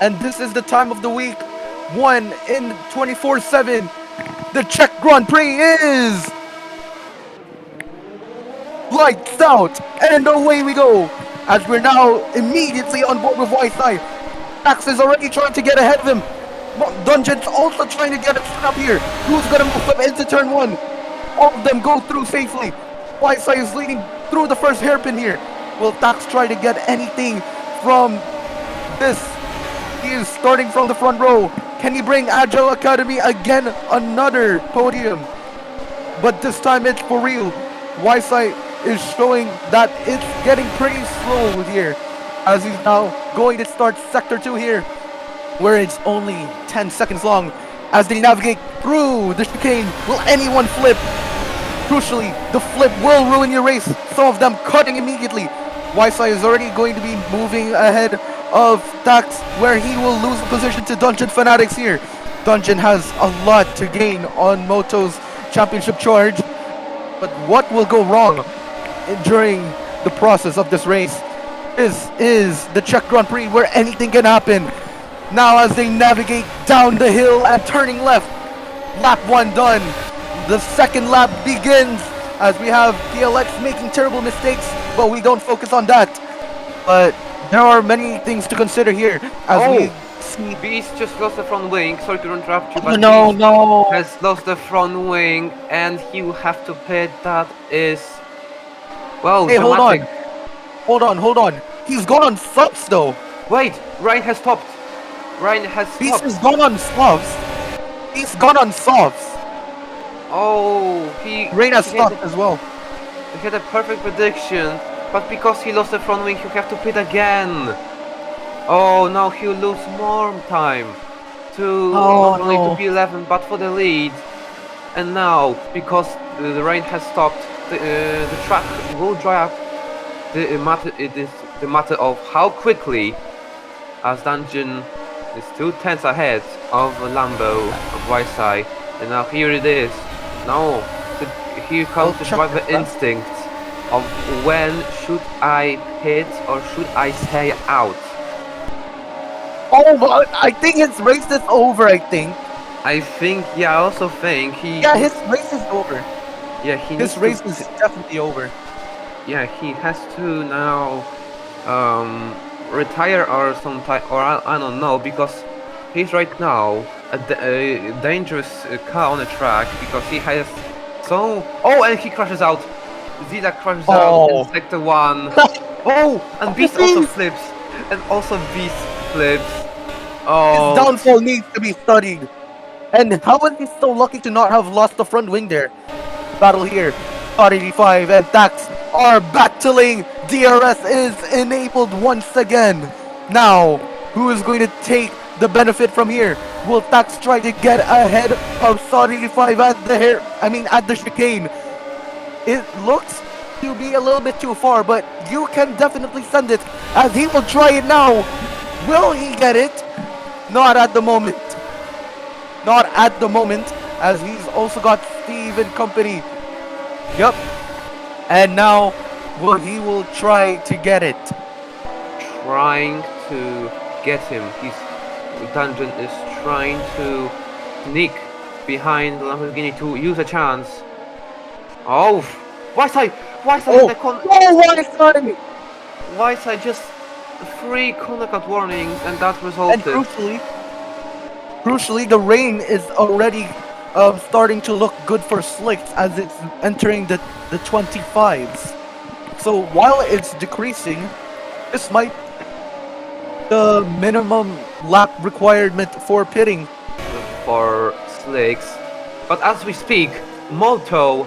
And this is the time of the week, one in 24/7. The Czech Grand Prix is lights out, and away we go. As we're now immediately on board with Wi-Fi. Max is already trying to get ahead of him. Dungeon's also trying to get a up here. Who's gonna move up into turn one? All of them go through safely. Wi-Fi is leading through the first hairpin here. Will Tax try to get anything from this? He is starting from the front row. Can he bring Agile Academy again? Another podium. But this time it's for real. Wi-Fi is showing that it's getting pretty slow here. As he's now going to start Sector 2 here, where it's only 10 seconds long. As they navigate through the chicane, will anyone flip? Crucially, the flip will ruin your race. Some of them cutting immediately. Wi-Fi is already going to be moving ahead of Tax, where he will lose position to Dungeon Fanatics here. Dungeon has a lot to gain on Moto's championship charge. But what will go wrong during the process of this race? This is the Czech Grand Prix where anything can happen. Now as they navigate down the hill and turning left, lap 1 done. The second lap begins as we have PLX making terrible mistakes, but we don't focus on that. But there are many things to consider here as we see. Beast just lost the front wing. Sorry to interrupt you, but No, Beast no. has lost the front wing and he will have to pit. That is, well, Hey, dramatic. hold on. He's gone on subs though. Wait, Ryan has stopped. Ryan has Beast stopped. has gone on subs. He's gone on subs. Oh, Rain has he had, stopped as well. he had a perfect prediction, but because he lost the front wing, he'll have to pit again. Oh, now he'll lose more time to not only to P11 but for the lead. And now, because the rain has stopped, the track will dry up. It is the matter of how quickly, as Dungeon is 2 tenths ahead of Lambo of Wisai, and now here it is. Now, here comes the driver instinct of when should I pit or should I stay out. Oh, but I think his race is over. I also think he. Yeah, his race is over. Yeah, His race is definitely over. Yeah, he has to now retire or some type, or I don't know, because he's right now a dangerous car on the track because he has so. Oh, and he crashes out. Zila crashes out in Sector 1. Oh, and Beast also flips, and also Beast flips. Oh, his downfall needs to be studied. And how is he so lucky to not have lost the front wing there? Battle here. R85 and Tax are battling. DRS is enabled once again. Now, who is going to take the benefit from here? Will Tax try to get ahead of R85 at the chicane? It looks to be a little bit too far, but you can definitely send it as he will try it now. Will he get it? Not at the moment. Not at the moment, as he's also got Steve and company. Yep. And now, he will try to get it. Trying to get him. Dungeon is trying to sneak behind Lamborghini to use a chance. Oh, Whiteside in the corner. Whiteside! Whiteside just 3 corner cut warnings, and that resulted. And crucially, the rain is already starting to look good for slicks as it's entering the 25s. So while it's decreasing, this might the minimum lap requirement for pitting for slicks. But as we speak, Moto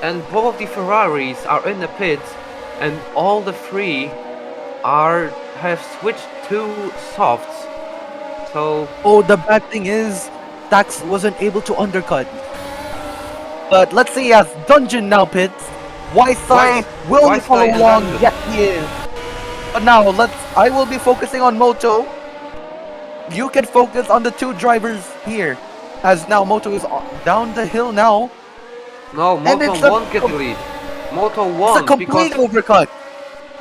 and both the Ferraris are in the pit, and all the 3 have switched to softs. So the bad thing is Tax wasn't able to undercut. But let's see, as Dungeon now pits, Wi-Fi will he follow along? Yes, he is. But now I will be focusing on Moto. You can focus on the 2 drivers here, as now Moto is down the hill now. No, Moto won't get the lead. Moto won't. It's a complete overcut.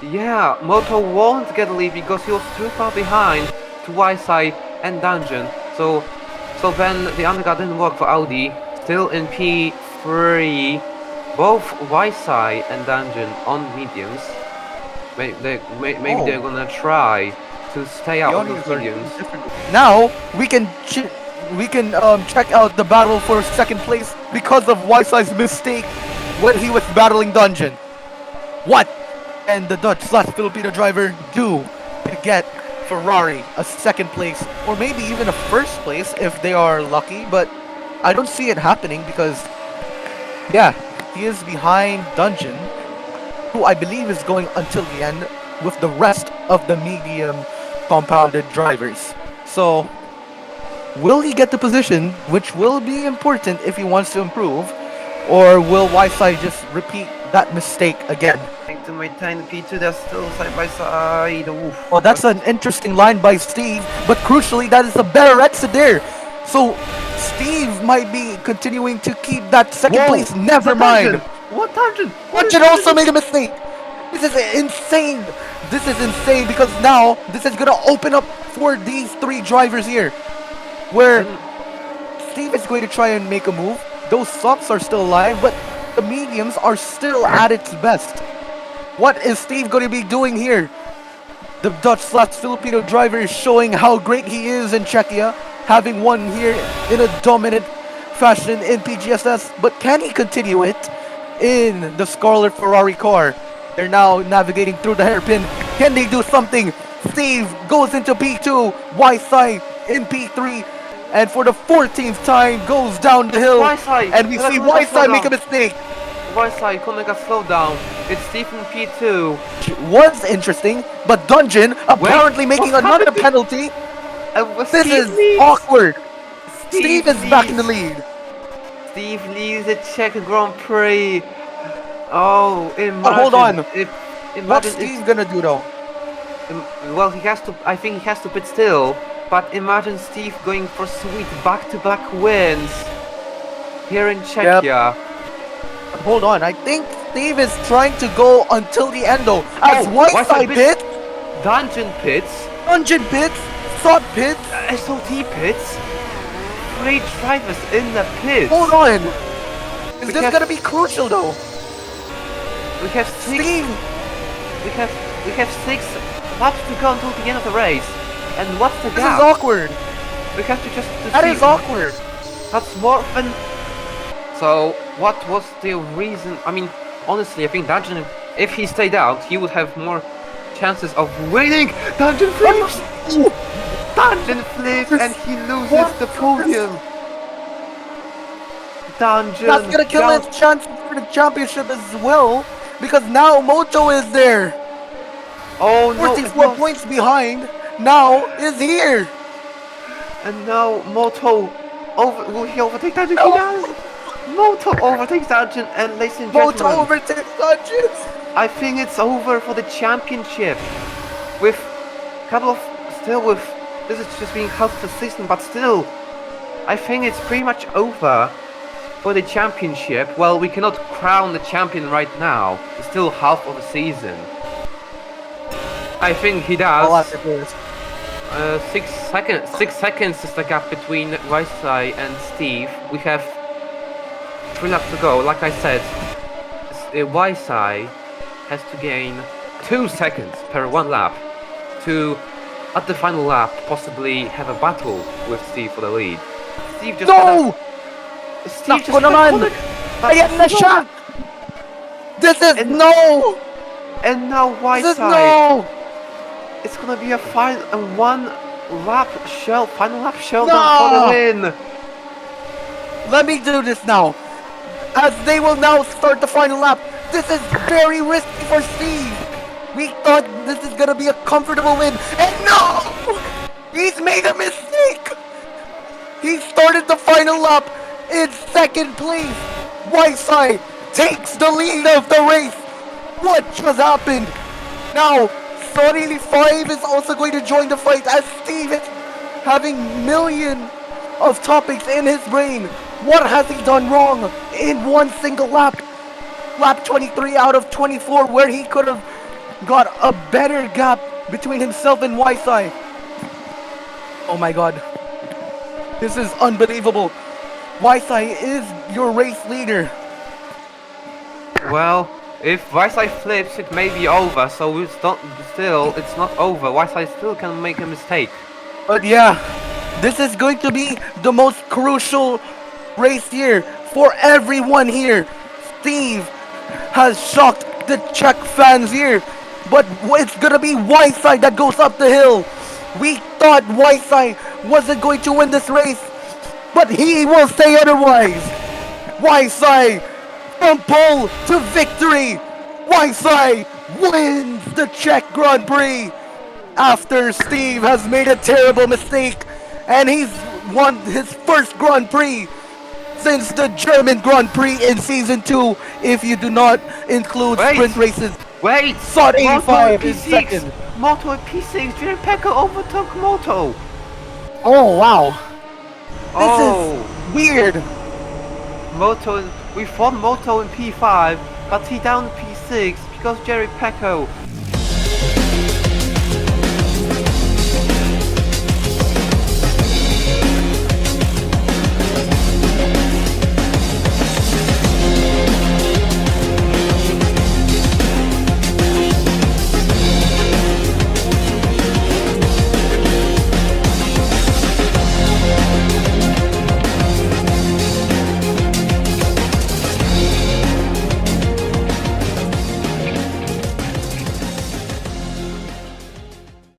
Yeah, Moto won't get the lead because he was too far behind Wisai and Dungeon. So then the undercut didn't work for Audi. Still in P3, both Wisai and Dungeon on mediums. Maybe they're gonna try to stay out of those mediums. Now we can check out the battle for second place because of Wisai's mistake when he was battling Dungeon. What can the Dutch/Filipino driver do to get Ferrari a second place or maybe even a first place if they are lucky? But I don't see it happening because, yeah, he is behind Dungeon, who I believe is going until the end with the rest of the medium compounded drivers. So, will he get the position, which will be important if he wants to improve, or will Wisai just repeat that mistake again? To maintain P2, they're still side by side. Oof. Well, that's an interesting line by Steve, but crucially, that is a better exit there. So, Steve might be continuing to keep that second place. Never mind. What Dungeon? Dungeon also made a mistake. This is insane. This is insane because now this is gonna open up for these three drivers here, where Steve is going to try and make a move. Those softs are still alive, but the mediums are still at its best. What is Steve going to be doing here? The Dutch/Filipino driver is showing how great he is in Czechia, having won here in a dominant fashion in PGSS, but can he continue it in the Scarlet Ferrari car? They're now navigating through the hairpin. Can they do something? Steve goes into P2, Wisai in P3, and for the 14th time goes down the hill. And we see Wisai make a mistake. Wisai couldn't make a slowdown. It's Steve in P2. Was interesting, but Dungeon apparently making another penalty. This is awkward. Steve is back in the lead. Steve leads the Czech Grand Prix. Oh, imagine. Hold on. What's Imagine Steve gonna do though? well, he has to. I think he has to pit still. But imagine Steve going for sweet back-to-back wins here in Czechia. Hold on, I think Steve is trying to go until the end though. As Wisai pits, Dungeon pits, Dungeon pits, Sot pits, SOT pits, 3 drivers in the pits. Hold on. Is this gonna be crucial though? We have 6. Steve, we have 6 laps to go until the end of the race. And what's the this gap? is awkward. We have to just. That is awkward. That's more than. So, what was the reason? I mean, honestly, I think Dungeon, if he stayed out, he would have more chances of winning. Dungeon flips! Dungeon flips and he loses the podium. Dungeon. That's gonna kill his chances for the championship as well, because now Moto is there. Oh no! 44 points behind. Now is here. And now Moto will he overtake Dungeon? He does. Moto overtakes Dungeon, and ladies and gentlemen, Moto overtakes Dungeon. I think it's over for the championship. With a couple of this is just being half the season, but still, I think it's pretty much over for the championship. Well, we cannot crown the champion right now. It's still half of the season. I think he does. 6 seconds. 6 seconds is the gap between Wisai and Steve. We have 3 laps to go. Like I said, Wisai has to gain 2 seconds per 1 lap to, at the final lap, possibly have a battle with Steve for the lead. Steve just Steve just Ayan na siya! This is no! And now This is Wisai. no! It's gonna be a final lap showdown for the win. Let me do this now. As they will now start the final lap. This is very risky for Steve. We thought this is gonna be a comfortable win, and no! He's made a mistake. He started the final lap in second place. Wisai takes the lead of the race. What just happened? Now, Sorry 5 is also going to join the fight as Steve is having millions of topics in his brain. What has he done wrong in one single lap? Lap 23 out of 24, where he could have got a better gap between himself and Wisai. Oh my god. This is unbelievable. Waisai is your race leader. Well, if Waisai flips, it may be over, so it's not, still, it's not over. Waisai still can make a mistake. But yeah, this is going to be the most crucial race here for everyone here. Steve has shocked the Czech fans here, but it's gonna be Waisai that goes up the hill. We thought Waisai wasn't going to win this race, but he will say otherwise. Waisai from pole to victory. Waisai wins the Czech Grand Prix after Steve has made a terrible mistake and he's won his first Grand Prix since the German Grand Prix in Season 2, if you do not include sprint races. Wait! Sod 85 is second. Moto at P6, Jerry Pecco overtook Moto! Oh wow. This is weird. We thought Moto in P5, but he down in P6 because Jerry Pecco